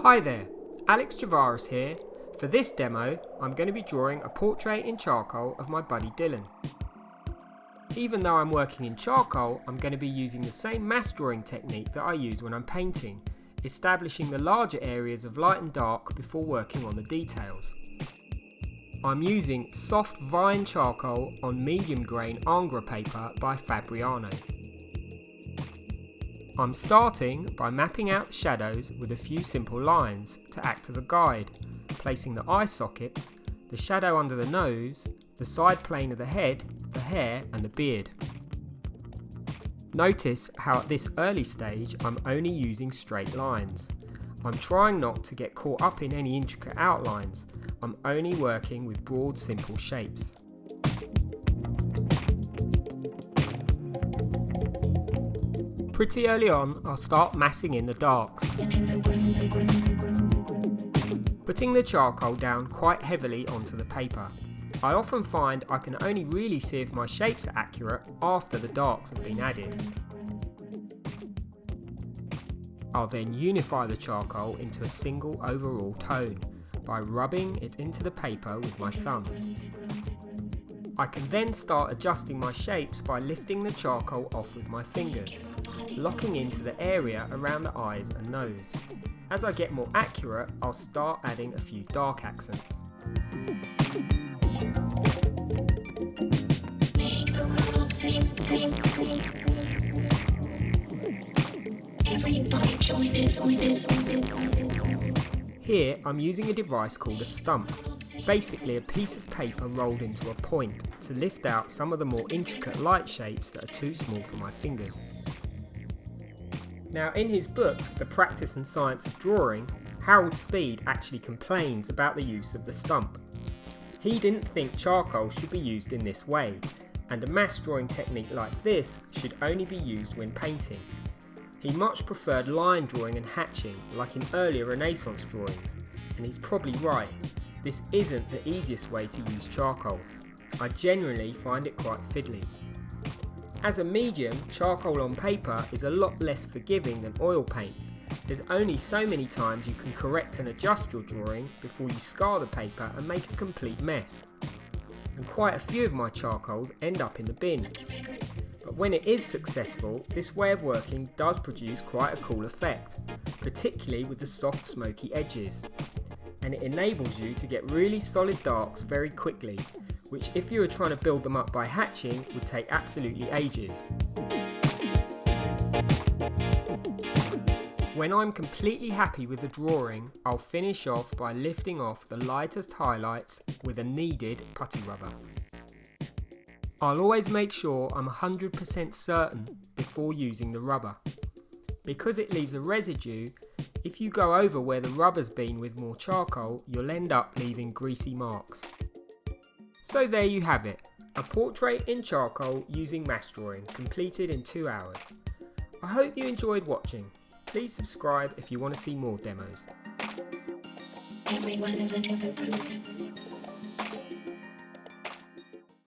Hi there, Alex Javaris here. For this demo, I'm going to be drawing a portrait in charcoal of my buddy Dylan. Even though I'm working in charcoal, I'm going to be using the same mass drawing technique that I use when I'm painting, establishing the larger areas of light and dark before working on the details. I'm using soft vine charcoal on medium grain Ingres paper by Fabriano. I'm starting by mapping out the shadows with a few simple lines to act as a guide, placing the eye sockets, the shadow under the nose, the side plane of the head, the hair and the beard. Notice how at this early stage I'm only using straight lines. I'm trying not to get caught up in any intricate outlines. I'm only working with broad simple shapes. Pretty early on, I'll start massing in the darks, putting the charcoal down quite heavily onto the paper. I often find I can only really see if my shapes are accurate after the darks have been added. I'll then unify the charcoal into a single overall tone by rubbing it into the paper with my thumb. I can then start adjusting my shapes by lifting the charcoal off with my fingers, locking into the area around the eyes and nose. As I get more accurate, I'll start adding a few dark accents. Here I'm using a device called a stump, basically a piece of paper rolled into a point to lift out some of the more intricate light shapes that are too small for my fingers. Now in his book, The Practice and Science of Drawing, Harold Speed actually complains about the use of the stump. He didn't think charcoal should be used in this way, and a mass drawing technique like this should only be used when painting. He much preferred line drawing and hatching, like in earlier Renaissance drawings, and he's probably right. This isn't the easiest way to use charcoal. I generally find it quite fiddly. As a medium, charcoal on paper is a lot less forgiving than oil paint. There's only so many times you can correct and adjust your drawing before you scar the paper and make a complete mess. And quite a few of my charcoals end up in the bin. But when it is successful, this way of working does produce quite a cool effect, particularly with the soft smoky edges. And it enables you to get really solid darks very quickly, which if you were trying to build them up by hatching would take absolutely ages. When I'm completely happy with the drawing, I'll finish off by lifting off the lightest highlights with a kneaded putty rubber. I'll always make sure I'm 100% certain before using the rubber. Because it leaves a residue, if you go over where the rubber's been with more charcoal, you'll end up leaving greasy marks. So there you have it, a portrait in charcoal using mass drawing, completed in 2 hours. I hope you enjoyed watching. Please subscribe if you want to see more demos. Everyone is under the roof.